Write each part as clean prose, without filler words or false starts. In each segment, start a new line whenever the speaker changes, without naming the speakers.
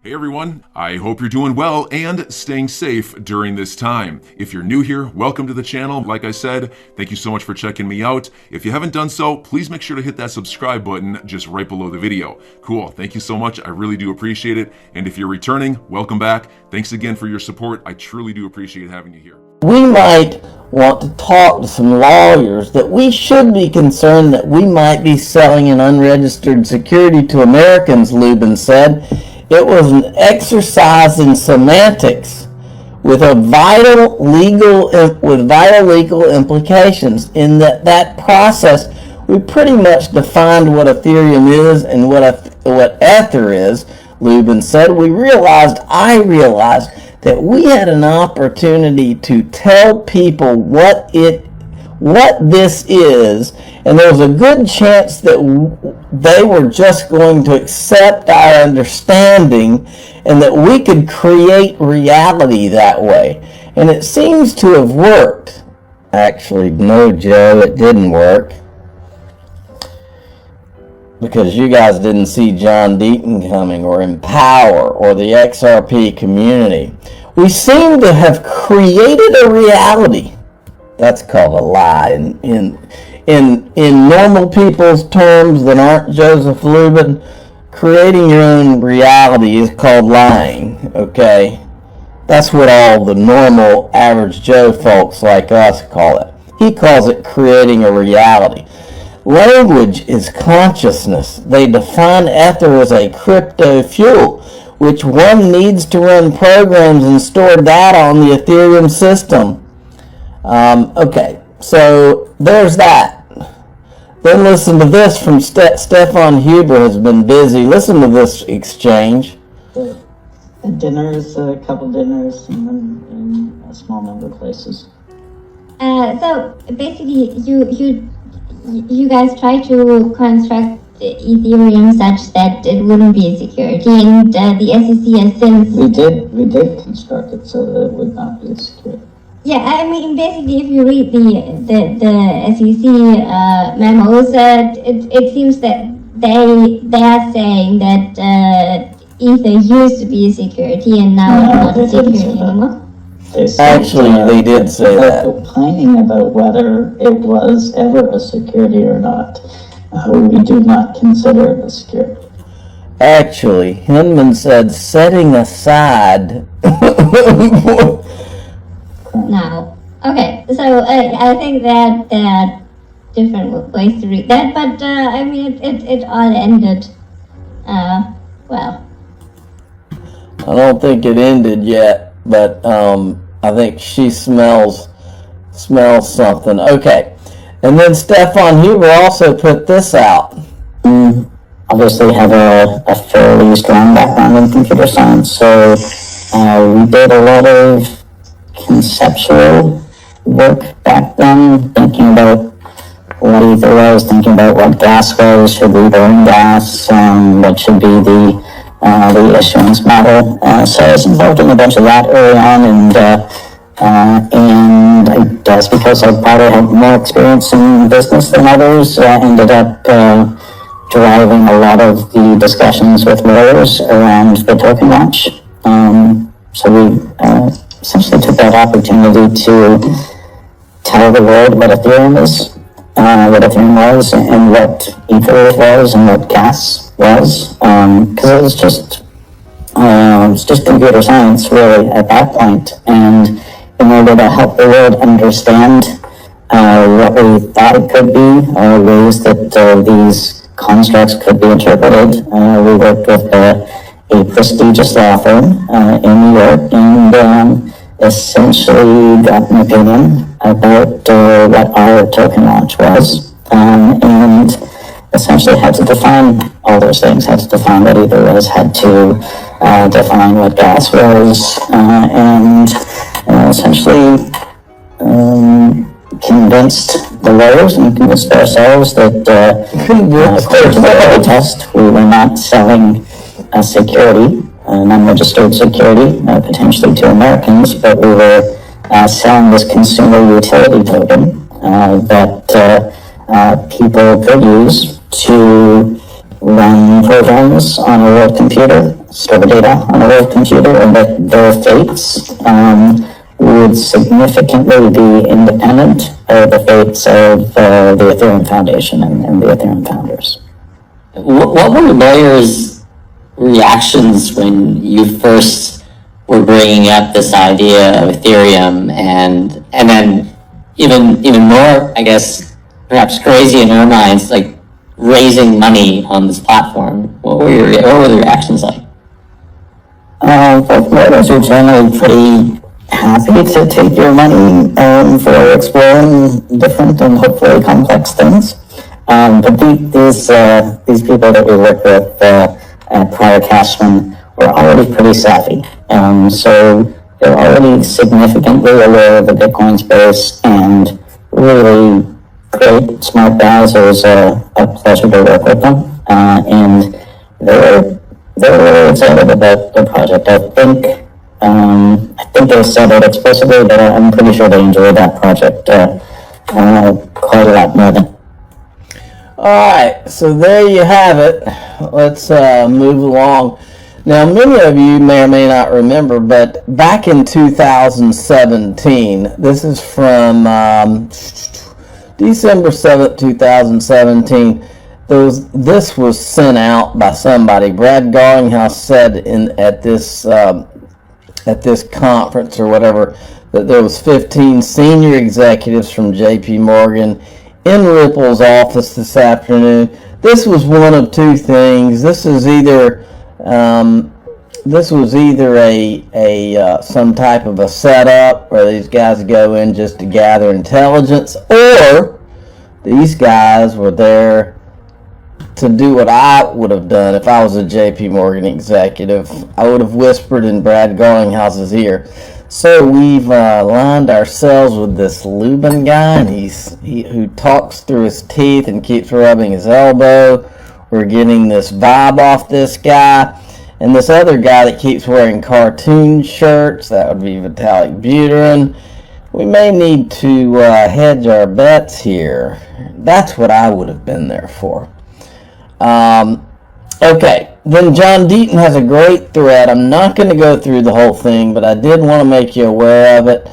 Hey everyone, I hope you're doing well and staying safe during this time. If you're new here, welcome to the channel. Like I said, thank you so much for checking me out. If you haven't done so, please make sure to hit that subscribe button just right below the video. Cool, thank you so much. I really do appreciate it. And if you're returning, welcome back. Thanks again for your support. I truly do appreciate having you here.
We might want to talk to some lawyers that we should be concerned that we might be selling an unregistered security to Americans, Lubin said. It was an exercise in semantics with vital legal implications. In that process, we pretty much defined what Ethereum is and what Ether is, Lubin said. I realized that we had an opportunity to tell people what this is, and there was a good chance that they were just going to accept our understanding and that we could create reality that way. And it seems to have worked. Actually, no, Joe, it didn't work. Because you guys didn't see John Deaton coming, or Empower, or the XRP community. We seem to have created a reality. That's called a lie. In normal people's terms that aren't Joseph Lubin, creating your own reality is called lying, okay? That's what all the normal average Joe folks like us call it. He calls it creating a reality. Language is consciousness. They define Ether as a crypto fuel, which one needs to run programs and store data on the Ethereum system. Okay, so there's that. Then listen to this from Stefan Huber has been busy. Listen to this exchange.
Dinners, a couple dinners, and a small number of places.
So basically, you guys try to construct Ethereum such that it wouldn't be a security, and the SEC has since...
We did construct it so that it would not be a security.
Yeah, I mean, basically, if you read the SEC memos, it seems that they are saying that Ether used to be a security and now it's not a security anymore.
Actually, they did say that.
Opining about whether it was ever a security or not. We do not consider it a security.
Actually, Hinman said setting aside...
No. Okay, so I think that there are different ways to read that, but I mean, it all ended, well.
I don't think it ended yet, but I think she smells something. Okay, and then Stefan Huber also put this out.
Obviously have a fairly strong background in computer science, so we did a lot of conceptual work back then, thinking about what Ether was, thinking about what gas was, should we burn gas, what should be the issuance model. So I was involved in a bunch of that early on, and I guess because I probably had more experience in business than others, ended up driving a lot of the discussions with lawyers around the token launch. So we essentially took that opportunity to tell the world what Ethereum is, what Ethereum was, and what Ether was, and what gas was, because it was just computer science really at that point. And in order to help the world understand what we thought it could be, ways that these constructs could be interpreted, we worked with a prestigious law firm in New York, and essentially got an opinion about what our token launch was, and essentially had to define all those things, had to define what Ether was, had to define what gas was, and essentially convinced the lawyers and convinced ourselves that according to the test, we were not selling a security, an unregistered security, potentially to Americans, but we were selling this consumer utility token that people could use to run programs on a world computer store data on a world computer, and that their fates would significantly be independent of the fates of the Ethereum Foundation and the Ethereum founders.
What were lawyers' reactions when you first were bringing up this idea of Ethereum, and then even more, I guess, perhaps crazy in our minds, like raising money on this platform? What were the reactions like?
Lawyers are generally pretty happy to take your money for exploring different and hopefully complex things. But these people that we work with at Prior Cashman were already pretty savvy. So they're already significantly aware of the Bitcoin space and really great, smart guys. It was a pleasure to work with them. And they're really excited about the project. I think they said it explicitly, but I'm pretty sure they enjoyed that project quite a lot more than.
All right, so there you have it. Let's move along. Now, many of you may or may not remember, but back in 2017, this is from December 7th, 2017, this was sent out by somebody. Brad Garlinghouse said at this conference or whatever that there was 15 senior executives from JP Morgan in Ripple's office this afternoon. This was one of two things. This was either a some type of a setup where these guys go in just to gather intelligence, or these guys were there to do what I would have done if I was a JP Morgan executive. I would have whispered in Brad Garlinghouse's ear. So we've lined ourselves with this Lubin guy, and who talks through his teeth and keeps rubbing his elbow. We're getting this vibe off this guy. And this other guy that keeps wearing cartoon shirts, that would be Vitalik Buterin. We may need to hedge our bets here. That's what I would have been there for. Okay, then John Deaton has a great thread. I'm not going to go through the whole thing, but I did want to make you aware of it.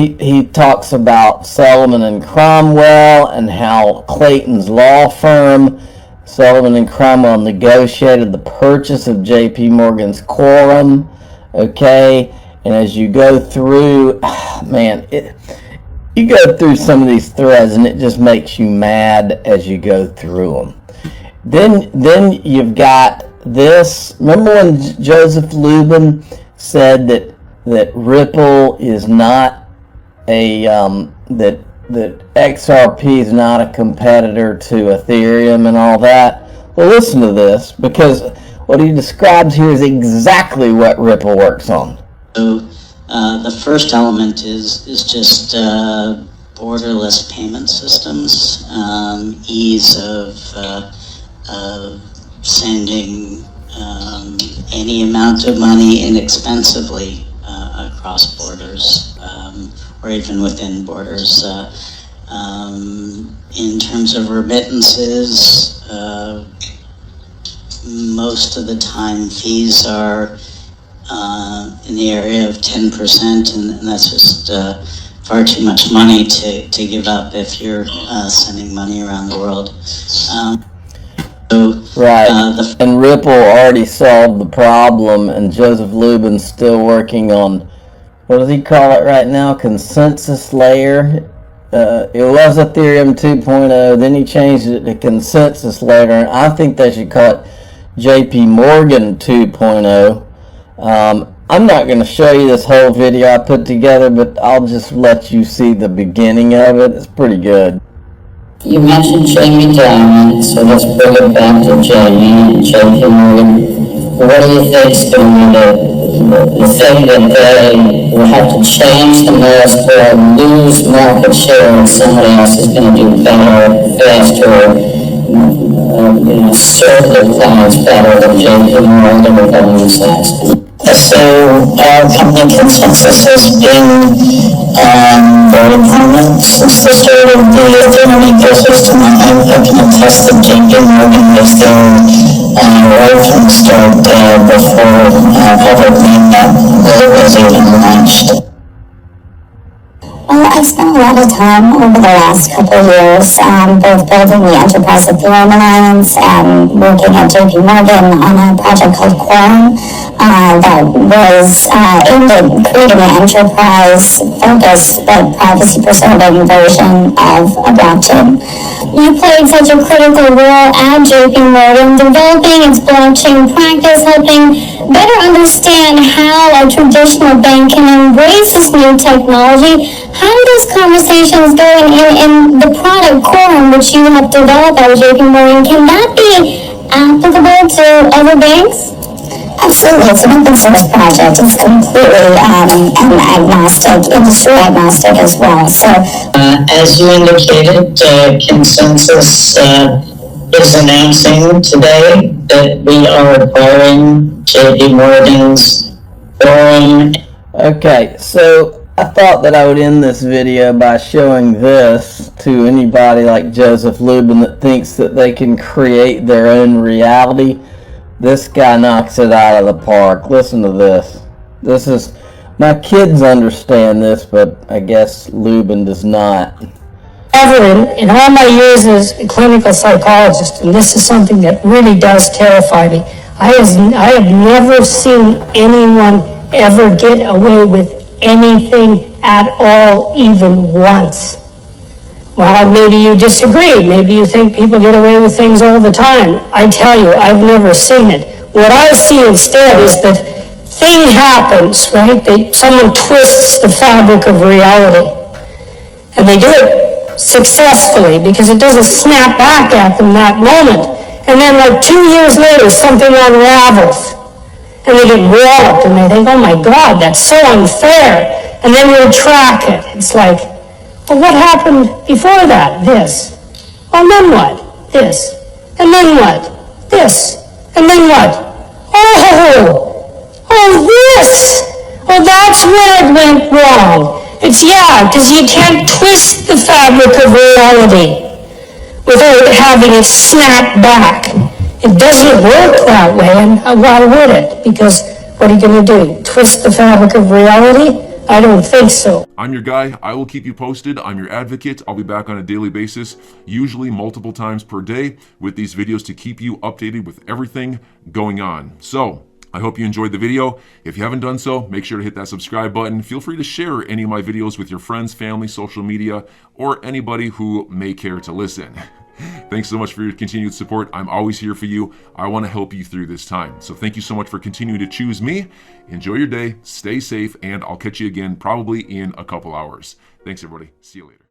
He talks about Sullivan and Cromwell and how Clayton's law firm, Sullivan and Cromwell, negotiated the purchase of JP Morgan's Quorum. Okay, and as you go through, you go through some of these threads and it just makes you mad as you go through them. Then you've got this. Remember when Joseph Lubin said that Ripple is not a that XRP is not a competitor to Ethereum and all that? Well, listen to this, because what he describes here is exactly what Ripple works on.
So the first element is just borderless payment systems, ease of sending any amount of money inexpensively across borders, or even within borders. In terms of remittances, most of the time fees are in the area of 10%, and that's just far too much money to give up if you're sending money around the world.
Right, and Ripple already solved the problem, and Joseph Lubin's still working on, what does he call it right now? Consensus layer. It was Ethereum 2.0, then he changed it to consensus layer, and I think they should call it JP Morgan 2.0. I'm not going to show you this whole video I put together, but I'll just let you see the beginning of it. It's pretty good.
You mentioned Jamie Dimon, so let's bring it back to Jamie and JP Morgan. What do you think's going to the thing that they will have to change the most or lose market share and somebody else is going to do better, faster, serve their clients better than JP Morgan or Goldman Sachs? So our company Consensus has been very prominent since the start of the Ethereum ecosystem. I can attest that JP Morgan was there right from the start. before everything was even launched. Well, I've spent a lot of time over the last couple of years, both building the Enterprise Ethereum Alliance and working at JP Morgan on a project called Quorum that was aimed at creating an enterprise-focused but privacy-preserving version of a blockchain. You played such a critical role at JP Morgan, developing its blockchain practice, helping better understand how a traditional bank can embrace this new technology. How do those conversations go in the product Quorum, which you have developed at JP Morgan? Can that be applicable to other banks? Absolutely, it's an open source project. It's completely agnostic, industry agnostic as well. So,
as you indicated, Consensus is announcing today that we are acquiring JP Morgan's Quorum.
Okay, so I thought that I would end this video by showing this to anybody like Joseph Lubin that thinks that they can create their own reality. This guy knocks it out of the park. Listen to this. This is, my kids understand this, but I guess Lubin does not.
Ever in all my years as a clinical psychologist, and this is something that really does terrify me, I have never seen anyone ever get away with anything at all, even once. Well, maybe you disagree. Maybe you think people get away with things all the time. I tell you, I've never seen it. What I see instead is that thing happens, right? Someone twists the fabric of reality. And they do it successfully because it doesn't snap back at them that moment. And then like 2 years later, something unravels. And they get walloped and they think, oh my God, that's so unfair. And then we'll track it. It's like, well, what happened before that? This. Well, then what? This. And then what? This. And then what? Oh, this. Well, that's where it went wrong. It's, yeah, because you can't twist the fabric of reality without having it snap back. It doesn't work that way, and why would it? Because what are you going to do? Twist the fabric of reality? I don't think so.
I'm your guy. I will keep you posted. I'm your advocate. I'll be back on a daily basis, usually multiple times per day, with these videos to keep you updated with everything going on. So, I hope you enjoyed the video. If you haven't done so, make sure to hit that subscribe button. Feel free to share any of my videos with your friends, family, social media, or anybody who may care to listen. Thanks so much for your continued support. I'm always here for you. I want to help you through this time. So thank you so much for continuing to choose me. Enjoy your day, stay safe, and I'll catch you again probably in a couple hours. Thanks, everybody. See you later.